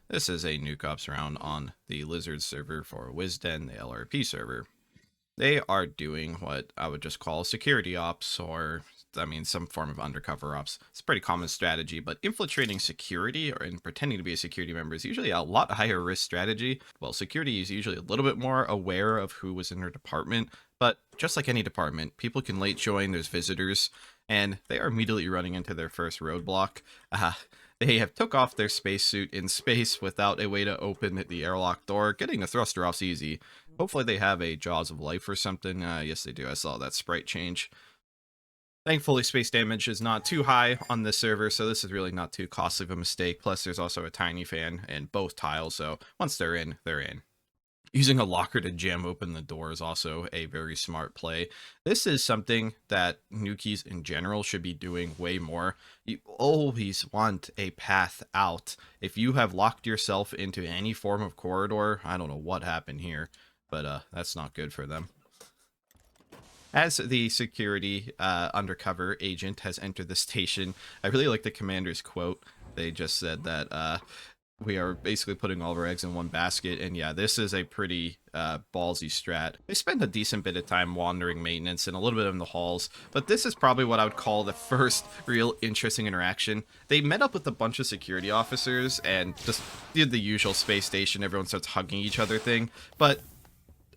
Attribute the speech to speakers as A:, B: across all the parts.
A: This is a nuke ops round on the Lizard server for Wizden, the LRP server. They are doing what I would just call security ops, or some form of undercover ops. It's a pretty common strategy, but infiltrating security and pretending to be a security member is usually a lot higher risk strategy. Well, security is usually a little bit more aware of who was in their department, but just like any department, people can late join, there's visitors, and they are immediately running into their first roadblock. They have took off their spacesuit in space without a way to open the airlock door. Getting the thruster off's easy. Hopefully they have a Jaws of Life or something. Yes, they do. I saw that sprite change. Thankfully, space damage is not too high on this server, so this is really not too costly of a mistake. Plus, there's also a tiny fan in both tiles, so once they're in, they're in. Using a locker to jam open the door is also a very smart play. This is something that Nukies in general should be doing way more. You always want a path out. If you have locked yourself into any form of corridor, I don't know what happened here, but that's not good for them. As the security undercover agent has entered the station, I really like the commander's quote. They just said that we are basically putting all of our eggs in one basket, and yeah, this is a pretty ballsy strat. They spend a decent bit of time wandering maintenance and a little bit in the halls, but this is probably what I would call the first real interesting interaction. They met up with a bunch of security officers and just did the usual space station, everyone starts hugging each other thing, but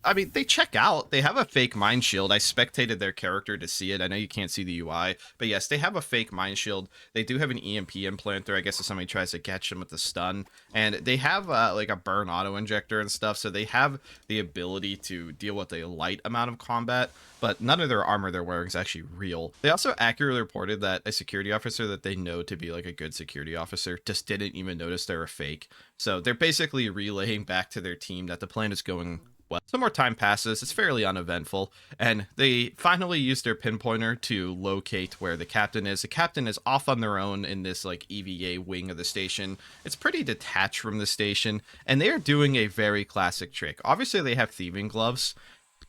A: I mean, they check out. They have a fake mind shield. I spectated their character to see it. I know you can't see the UI, but yes, they have a fake mind shield. They do have an EMP implanter, I guess, if somebody tries to catch them with the stun. And they have like a burn auto injector and stuff, so they have the ability to deal with a light amount of combat, but none of their armor they're wearing is actually real. They also accurately reported that a security officer that they know to be like a good security officer just didn't even notice they were fake. So they're basically relaying back to their team that the plan is going well. Some more time passes, it's fairly uneventful, and they finally use their pinpointer to locate where the captain is. The captain is off on their own in this like EVA wing of the station. It's pretty detached from the station, and they are doing a very classic trick. Obviously they have thieving gloves,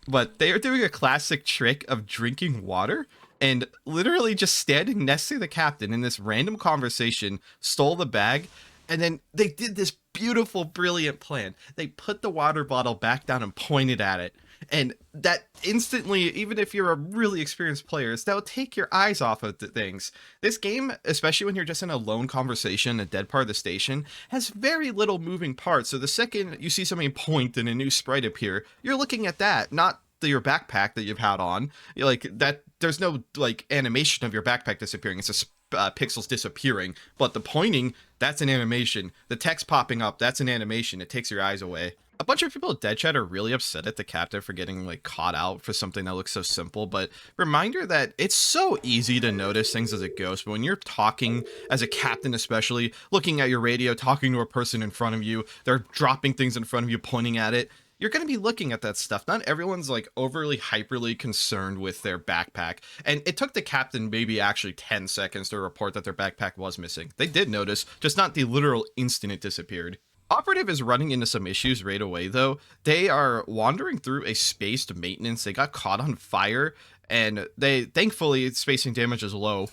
A: but they are doing a classic trick of drinking water and literally just standing next to the captain in this random conversation, stole the bag, and then they did this beautiful, brilliant plan. They put the water bottle back down and pointed at it. And that instantly, even if you're a really experienced player, that'll take your eyes off of the things. This game, especially when you're just in a lone conversation, a dead part of the station, has very little moving parts. So the second you see somebody point and a new sprite appear, you're looking at that, not your backpack that you've had on. Like that, there's no like animation of your backpack disappearing. It's just pixels disappearing, but the pointing, that's an animation. The text popping up, that's an animation. It takes your eyes away. A bunch of people at Dead Chat are really upset at the captain for getting like caught out for something that looks so simple, but reminder that it's so easy to notice things as a ghost. But when you're talking as a captain, especially looking at your radio, talking to a person in front of you, they're dropping things in front of you, pointing at it, you're going to be looking at that stuff. Not everyone's like overly hyperly concerned with their backpack. And it took the captain maybe actually 10 seconds to report that their backpack was missing. They did notice, just not the literal instant it disappeared. Operative is running into some issues right away, though. They are wandering through a spaced maintenance. They got caught on fire, and they thankfully spacing damage is low.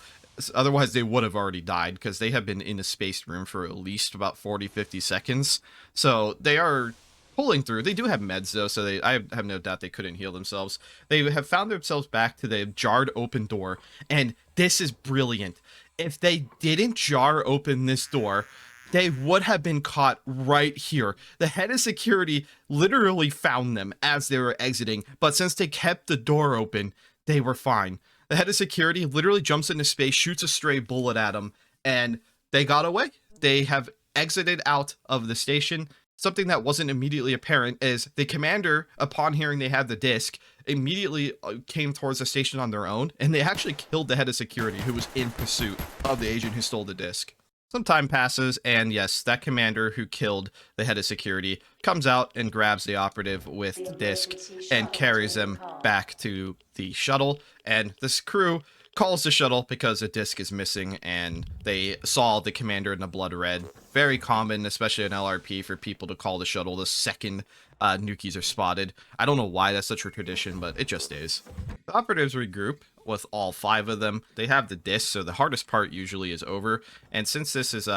A: Otherwise, they would have already died because they have been in a spaced room for at least about 40-50 seconds. So they are pulling through. They do have meds though, so I have no doubt they couldn't heal themselves. They have found themselves back to the jarred open door, and this is brilliant. If they didn't jar open this door, they would have been caught right here. The head of security literally found them as they were exiting, but since they kept the door open, they were fine. The head of security literally jumps into space, shoots a stray bullet at them, and they got away. They have exited out of the station. Something that wasn't immediately apparent is the commander, upon hearing they had the disc, immediately came towards the station on their own, and they actually killed the head of security who was in pursuit of the agent who stole the disc. Some time passes, and yes, that commander who killed the head of security comes out and grabs the operative with the disc and carries them back to the shuttle, and this crew calls the shuttle because the disc is missing, and they saw the commander in the blood red very common, especially in LRP, for people to call the shuttle the second Nukies are spotted. I don't know why that's such a tradition, but it just is. The operatives regroup with all 5 of them. They have the disc, so the hardest part usually is over. And since this is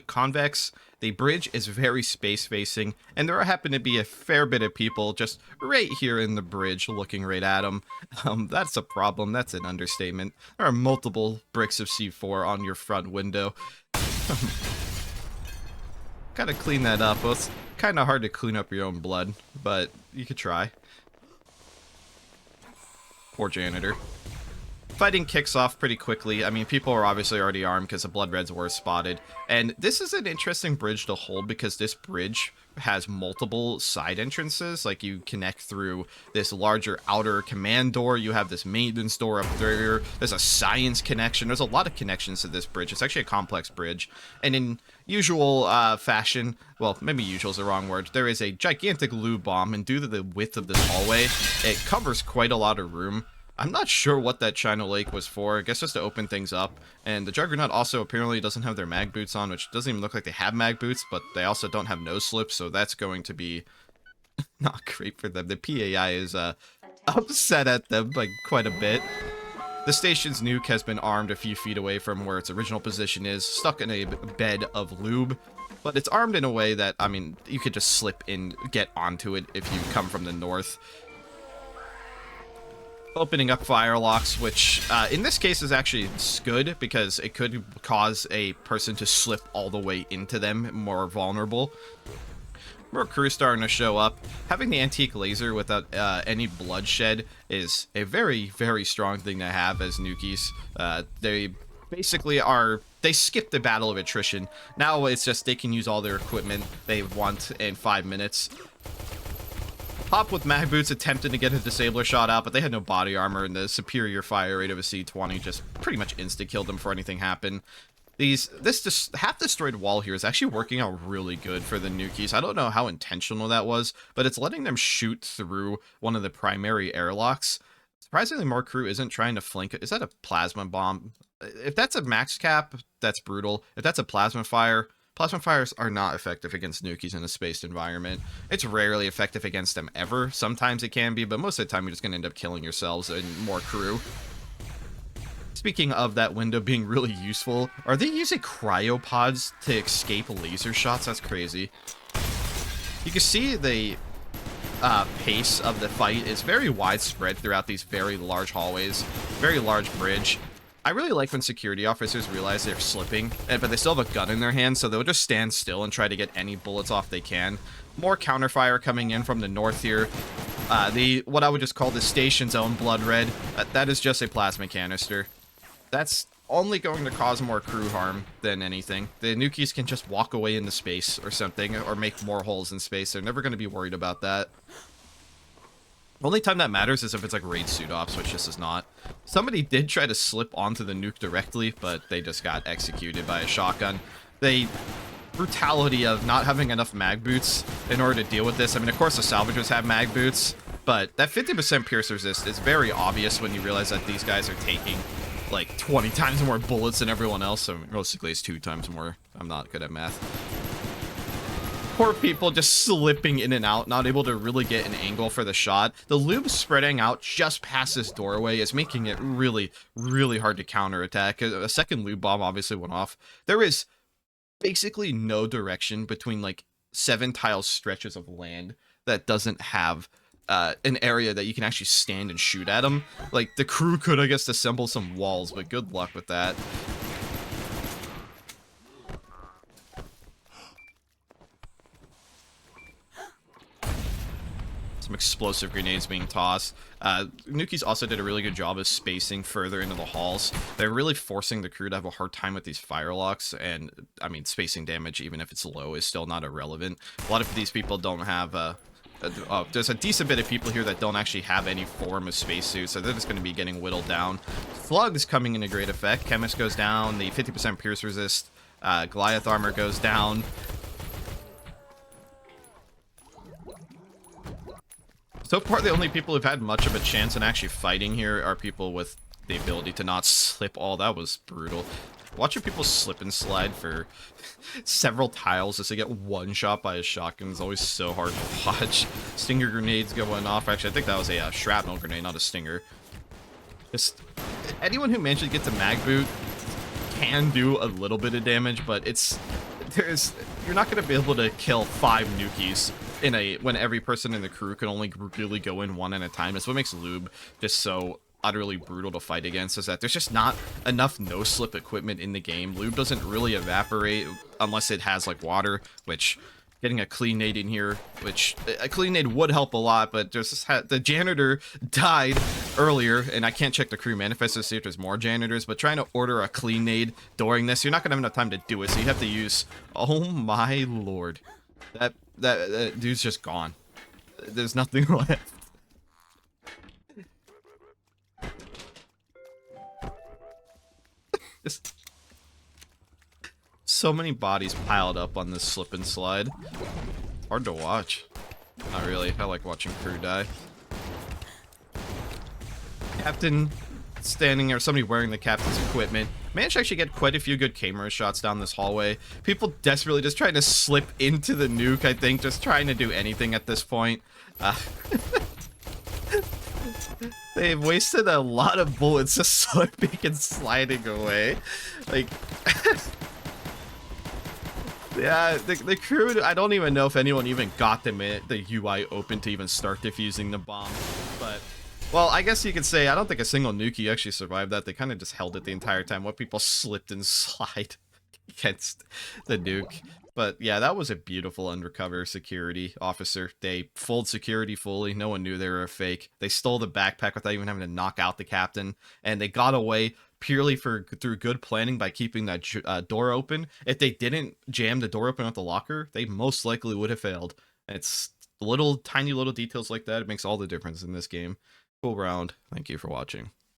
A: convex, the bridge is very space facing, and there happen to be a fair bit of people just right here in the bridge looking right at them. That's a problem. That's an understatement. There are multiple bricks of C4 on your front window. Gotta clean that up. Well, it's kind of hard to clean up your own blood, but you could try. Poor janitor. Fighting kicks off pretty quickly. I mean, people are obviously already armed because the blood reds were spotted. And this is an interesting bridge to hold because this bridge has multiple side entrances. Like, you connect through this larger outer command door. You have this maintenance door up there. There's a science connection. There's a lot of connections to this bridge. It's actually a complex bridge. And in usual fashion, well, maybe usual is the wrong word, there is a gigantic lube bomb. And due to the width of this hallway, it covers quite a lot of room. I'm not sure what that China Lake was for. I guess just to open things up. And the Juggernaut also apparently doesn't have their mag boots on, which doesn't even look like they have mag boots, but they also don't have nose slips, so that's going to be not great for them. The PAI is upset at them by quite a bit. The station's nuke has been armed a few feet away from where its original position is, stuck in a bed of lube. But it's armed in a way that, I mean, you could just slip in, get onto it if you come from the north. Opening up firelocks, which in this case is actually good because it could cause a person to slip all the way into them, more vulnerable. More crew starting to show up. Having the antique laser without any bloodshed is a very, very strong thing to have as Nukies. They basically they skip the battle of attrition. Now it's just they can use all their equipment they want in 5 minutes. Hop with mag boots attempted to get a disabler shot out, but they had no body armor, and the superior fire rate of a C-20 just pretty much insta-killed them before anything happened. This half-destroyed wall here is actually working out really good for the Nukies. I don't know how intentional that was, but it's letting them shoot through one of the primary airlocks. Surprisingly, more crew isn't trying to flank it. Is that a plasma bomb? If that's a max cap, that's brutal. If that's a plasma fires are not effective against Nukies in a spaced environment. It's rarely effective against them ever. Sometimes it can be, but most of the time you're just going to end up killing yourselves and more crew. Speaking of that window being really useful, are they using cryopods to escape laser shots? That's crazy. You can see the pace of the fight is very widespread throughout these very large hallways, very large bridge. I really like when security officers realize they're slipping, but they still have a gun in their hand, so they'll just stand still and try to get any bullets off they can. More counterfire coming in from the north here. What I would just call the station's own blood red, that is just a plasma canister. That's only going to cause more crew harm than anything. The Nukies can just walk away into space or something, or make more holes in space. They're never going to be worried about that. Only time that matters is if it's like raid suit ops, which this is not. Somebody did try to slip onto the nuke directly, but they just got executed by a shotgun. The brutality of not having enough mag boots in order to deal with this. I mean, of course the salvagers have mag boots, but that 50% pierce resist is very obvious when you realize that these guys are taking like 20 times more bullets than everyone else. So realistically it's 2 times more. I'm not good at math. Poor people just slipping in and out, not able to really get an angle for the shot. The lube spreading out just past this doorway is making it really, really hard to counterattack. A second lube bomb obviously went off. There is basically no direction between like 7 tile stretches of land that doesn't have an area that you can actually stand and shoot at them. Like, the crew could, I guess, assemble some walls, but good luck with that. Some explosive grenades being tossed. Nukies also did a really good job of spacing further into the halls. They're really forcing the crew to have a hard time with these firelocks, and I mean, spacing damage, even if it's low, is still not irrelevant. A lot of these people don't have there's a decent bit of people here that don't actually have any form of spacesuits, so they're just going to be getting whittled down. Slugs coming into great effect. Chemist goes down. The 50% pierce resist Goliath armor goes down. So far, the only people who've had much of a chance in actually fighting here are people with the ability to not slip. Oh, that was brutal. watching people slip and slide for several tiles just to get one shot by a shotgun is always so hard to watch. Stinger grenades going off. Actually, I think that was a shrapnel grenade, not a stinger. Just anyone who managed to get the mag boot can do a little bit of damage, but you're not going to be able to kill 5 nukies when every person in the crew can only really go in one at a time. That's what makes lube just so utterly brutal to fight against, is that there's just not enough no-slip equipment in the game. Lube doesn't really evaporate unless it has like water, which getting a clean nade in here, which a clean nade would help a lot, but the janitor died earlier, and I can't check the crew manifest to see if there's more janitors, but trying to order a clean nade during this, you're not gonna have enough time to do it, so you have to use, oh my lord, that dude's just gone. There's nothing left. Just so many bodies piled up on this slip and slide. Hard to watch. Not really. I like watching crew die. Captain standing there, somebody wearing the captain's equipment. Managed to actually get quite a few good camera shots down this hallway. People desperately just trying to slip into the nuke, I think. Just trying to do anything at this point. They've wasted a lot of bullets just slipping and sliding away. Like... yeah, the crew, I don't even know if anyone even got the UI open to even start defusing the bomb. But, well, I guess you could say, I don't think a single Nukie actually survived that. They kind of just held it the entire time. What people slipped and slide against the nuke. But yeah, that was a beautiful undercover security officer. They fooled security fully. No one knew they were a fake. They stole the backpack without even having to knock out the captain. And they got away purely through good planning by keeping that door open. If they didn't jam the door open with the locker, they most likely would have failed. And it's tiny little details like that. It makes all the difference in this game. Cool round. Thank you for watching.